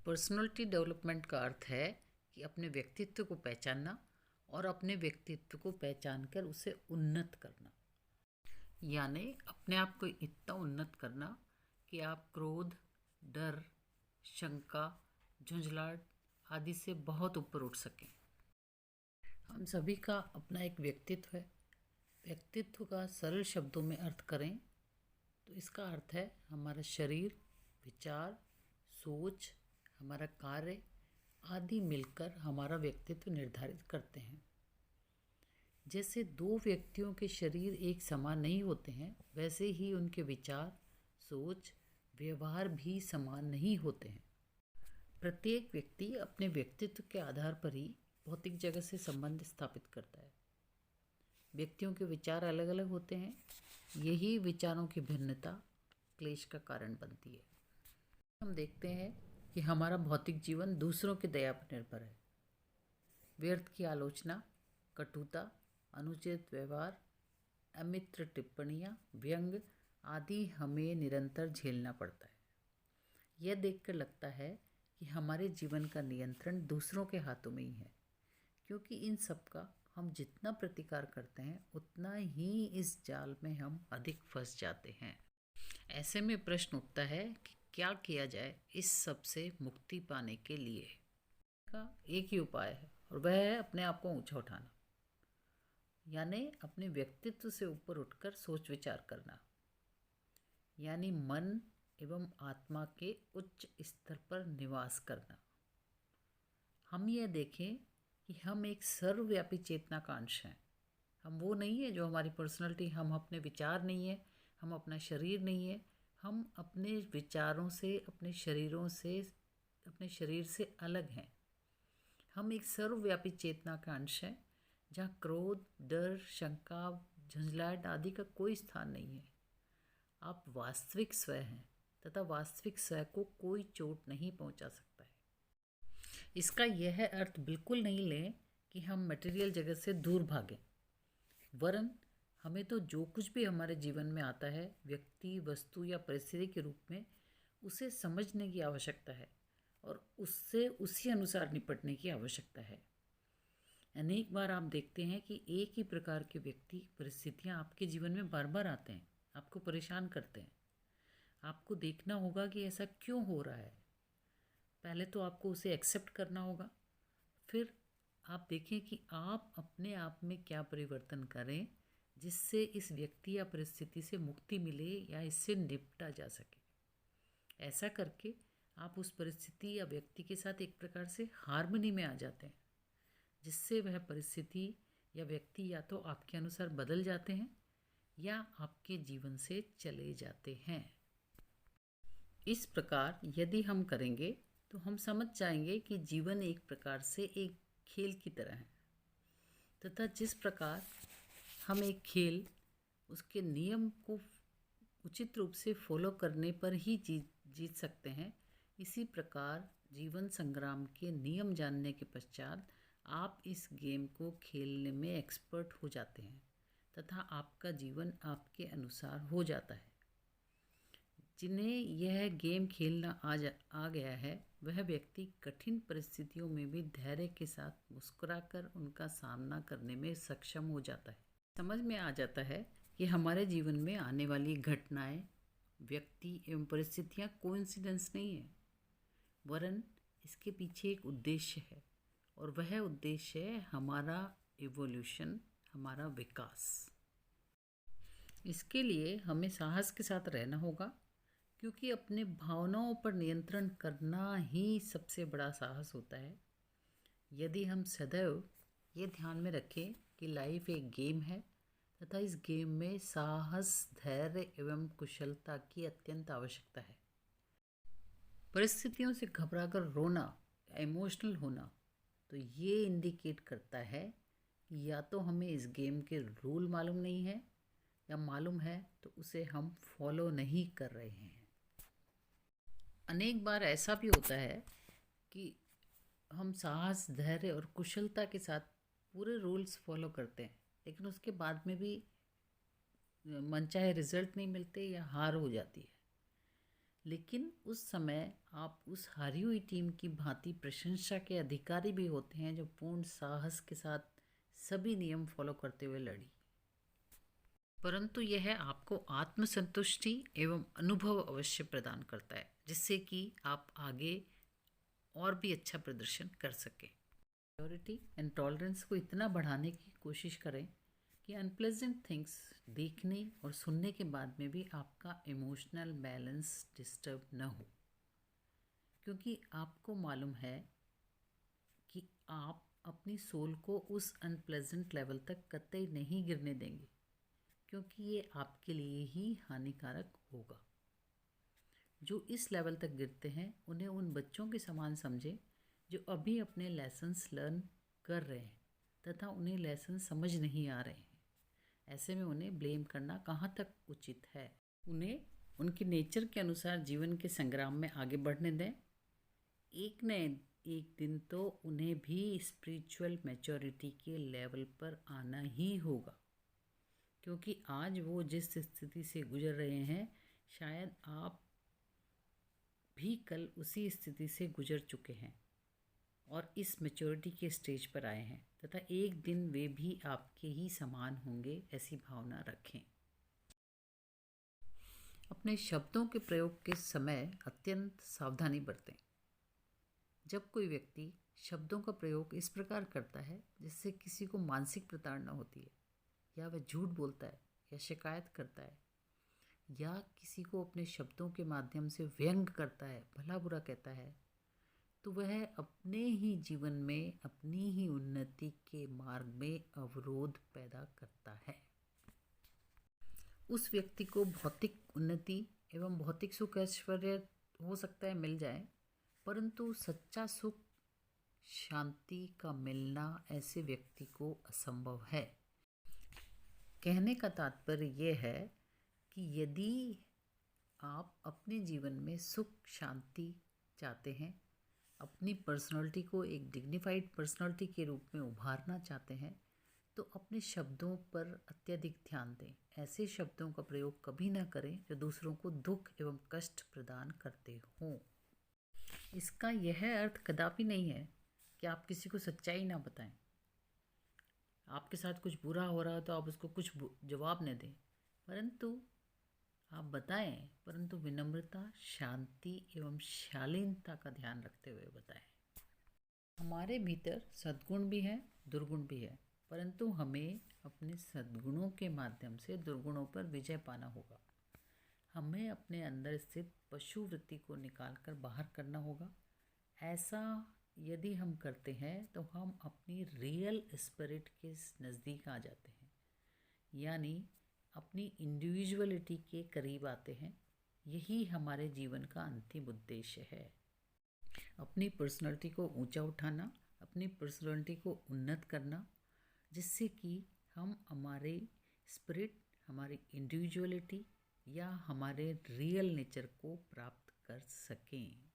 Personality development का अर्थ है कि अपने व्यक्तित्व को पहचानना और अपने व्यक्तित्व को पहचान कर उसे उन्नत करना। यानी अपने आप को इतना उन्नत करना कि आप क्रोध, डर, शंका, झुंझलाहट आदि से बहुत ऊपर उठ सकें। हम सभी का अपना एक व्यक्तित्व है। व्यक्तित्व का सरल शब्दों में अर्थ करें तो इसका अर्थ है हमारा शरीर, विचार, सोच, हमारा कार्य आदि मिलकर हमारा व्यक्तित्व निर्धारित करते हैं। जैसे दो व्यक्तियों के शरीर एक समान नहीं होते हैं, वैसे ही उनके विचार, सोच, व्यवहार भी समान नहीं होते हैं। प्रत्येक व्यक्ति अपने व्यक्तित्व के आधार पर ही भौतिक जगत से संबंध स्थापित करता है। व्यक्तियों के विचार अलग अलग होते हैं। यही विचारों की भिन्नता क्लेश का कारण बनती है। हम देखते हैं कि हमारा भौतिक जीवन दूसरों की दया पर निर्भर है। व्यर्थ की आलोचना, कटुता, अनुचित व्यवहार, अमित्र टिप्पणियाँ, व्यंग आदि हमें निरंतर झेलना पड़ता है। यह देखकर लगता है कि हमारे जीवन का नियंत्रण दूसरों के हाथों में ही है, क्योंकि इन सब का हम जितना प्रतिकार करते हैं उतना ही इस जाल में हम अधिक फंस जाते हैं। ऐसे में प्रश्न उठता है कि क्या किया जाए इस सब से मुक्ति पाने के लिए। का एक ही उपाय है और वह है अपने आप को ऊंचा उठाना, यानी अपने व्यक्तित्व से ऊपर उठकर सोच विचार करना, यानी मन एवं आत्मा के उच्च स्तर पर निवास करना। हम यह देखें कि हम एक सर्वव्यापी चेतना का अंश हैं। हम वो नहीं है जो हमारी पर्सनालिटी, हम अपने विचार नहीं है, हम अपना शरीर नहीं है। हम अपने विचारों से, अपने शरीर से अलग हैं। हम एक सर्वव्यापी चेतना का अंश हैं, जहाँ क्रोध, डर, शंका, झुंझलाहट आदि का कोई स्थान नहीं है। आप वास्तविक स्वयं हैं तथा वास्तविक स्वयं को कोई चोट नहीं पहुंचा सकता है। इसका यह अर्थ बिल्कुल नहीं लें कि हम मटेरियल जगत से दूर भागें, वरन हमें तो जो कुछ भी हमारे जीवन में आता है, व्यक्ति, वस्तु या परिस्थिति के रूप में, उसे समझने की आवश्यकता है और उससे उसी अनुसार निपटने की आवश्यकता है। अनेक बार आप देखते हैं कि एक ही प्रकार के व्यक्ति, परिस्थितियाँ आपके जीवन में बार बार आते हैं, आपको परेशान करते हैं। आपको देखना होगा कि ऐसा क्यों हो रहा है। पहले तो आपको उसे एक्सेप्ट करना होगा, फिर आप देखें कि आप अपने आप में क्या परिवर्तन करें जिससे इस व्यक्ति या परिस्थिति से मुक्ति मिले या इससे निपटा जा सके। ऐसा करके आप उस परिस्थिति या व्यक्ति के साथ एक प्रकार से हार्मनी में आ जाते हैं, जिससे वह परिस्थिति या व्यक्ति या तो आपके अनुसार बदल जाते हैं या आपके जीवन से चले जाते हैं। इस प्रकार यदि हम करेंगे तो हम समझ जाएंगे कि जीवन एक प्रकार से एक खेल की तरह है, तथा जिस प्रकार हम एक खेल उसके नियम को उचित रूप से फॉलो करने पर ही जीत सकते हैं, इसी प्रकार जीवन संग्राम के नियम जानने के पश्चात आप इस गेम को खेलने में एक्सपर्ट हो जाते हैं तथा आपका जीवन आपके अनुसार हो जाता है। जिन्हें यह गेम खेलना आ गया है, वह व्यक्ति कठिन परिस्थितियों में भी धैर्य के साथ मुस्कुराकर उनका सामना करने में सक्षम हो जाता है। समझ में आ जाता है कि हमारे जीवन में आने वाली घटनाएं, व्यक्ति एवं परिस्थितियां कोइंसिडेंस नहीं है, वरन इसके पीछे एक उद्देश्य है और वह उद्देश्य है हमारा इवोल्यूशन, हमारा विकास। इसके लिए हमें साहस के साथ रहना होगा, क्योंकि अपने भावनाओं पर नियंत्रण करना ही सबसे बड़ा साहस होता है। यदि हम सदैव ये ध्यान में रखें कि लाइफ एक गेम है तथा इस गेम में साहस, धैर्य एवं कुशलता की अत्यंत आवश्यकता है। परिस्थितियों से घबराकर रोना, इमोशनल होना, तो ये इंडिकेट करता है कि या तो हमें इस गेम के रूल मालूम नहीं है या मालूम है तो उसे हम फॉलो नहीं कर रहे हैं। अनेक बार ऐसा भी होता है कि हम साहस, धैर्य और कुशलता के साथ पूरे रूल्स फॉलो करते हैं, लेकिन उसके बाद में भी मनचाहे रिजल्ट नहीं मिलते या हार हो जाती है। लेकिन उस समय आप उस हारी हुई टीम की भांति प्रशंसा के अधिकारी भी होते हैं जो पूर्ण साहस के साथ सभी नियम फॉलो करते हुए लड़ी। परंतु यह आपको आत्मसंतुष्टि एवं अनुभव अवश्य प्रदान करता है, जिससे कि आप आगे और भी अच्छा प्रदर्शन कर सकें। मेच्योरिटी एंड टॉलरेंस को इतना बढ़ाने की कोशिश करें कि अनप्लेजेंट थिंग्स देखने और सुनने के बाद में भी आपका इमोशनल बैलेंस डिस्टर्ब न हो, क्योंकि आपको मालूम है कि आप अपनी सोल को उस अनप्लेजेंट लेवल तक कतई नहीं गिरने देंगे, क्योंकि ये आपके लिए ही हानिकारक होगा। जो इस लेवल तक गिरते हैं उन्हें उन बच्चों के समान समझें जो अभी अपने लेसन्स लर्न कर रहे हैं तथा उन्हें लेसन समझ नहीं आ रहे हैं। ऐसे में उन्हें ब्लेम करना कहाँ तक उचित है। उन्हें उनके नेचर के अनुसार जीवन के संग्राम में आगे बढ़ने दें। एक न एक दिन तो उन्हें भी स्पिरिचुअल मैच्योरिटी के लेवल पर आना ही होगा, क्योंकि आज वो जिस स्थिति से गुजर रहे हैं शायद आप भी कल उसी स्थिति से गुजर चुके हैं और इस मैच्योरिटी के स्टेज पर आए हैं तथा एक दिन वे भी आपके ही समान होंगे, ऐसी भावना रखें। अपने शब्दों के प्रयोग के समय अत्यंत सावधानी बरतें। जब कोई व्यक्ति शब्दों का प्रयोग इस प्रकार करता है जिससे किसी को मानसिक प्रताड़ना होती है, या वह झूठ बोलता है या शिकायत करता है या किसी को अपने शब्दों के माध्यम से व्यंग करता है, भला बुरा कहता है, तो वह अपने ही जीवन में अपनी ही उन्नति के मार्ग में अवरोध पैदा करता है। उस व्यक्ति को भौतिक उन्नति एवं भौतिक सुख ऐश्वर्य हो सकता है मिल जाए, परंतु सच्चा सुख शांति का मिलना ऐसे व्यक्ति को असंभव है। कहने का तात्पर्य यह है कि यदि आप अपने जीवन में सुख शांति चाहते हैं, अपनी पर्सनालिटी को एक डिग्निफाइड पर्सनालिटी के रूप में उभारना चाहते हैं, तो अपने शब्दों पर अत्यधिक ध्यान दें। ऐसे शब्दों का प्रयोग कभी ना करें जो दूसरों को दुख एवं कष्ट प्रदान करते हों। इसका यह अर्थ कदापि नहीं है कि आप किसी को सच्चाई ना बताएं। आपके साथ कुछ बुरा हो रहा है तो आप उसको कुछ जवाब न दें, परंतु आप बताएं, परंतु विनम्रता, शांति एवं शालीनता का ध्यान रखते हुए बताएं। हमारे भीतर सद्गुण भी हैं, दुर्गुण भी है, परंतु हमें अपने सद्गुणों के माध्यम से दुर्गुणों पर विजय पाना होगा। हमें अपने अंदर स्थित पशु वृत्ति को निकालकर बाहर करना होगा। ऐसा यदि हम करते हैं तो हम अपनी रियल स्पिरिट के नज़दीक आ जाते हैं, यानी अपनी इंडिविजुअलिटी के करीब आते हैं। यही हमारे जीवन का अंतिम उद्देश्य है। अपनी पर्सनालिटी को ऊंचा उठाना, अपनी पर्सनालिटी को उन्नत करना, जिससे कि हम हमारे स्पिरिट, हमारी इंडिविजुअलिटी या हमारे रियल नेचर को प्राप्त कर सकें।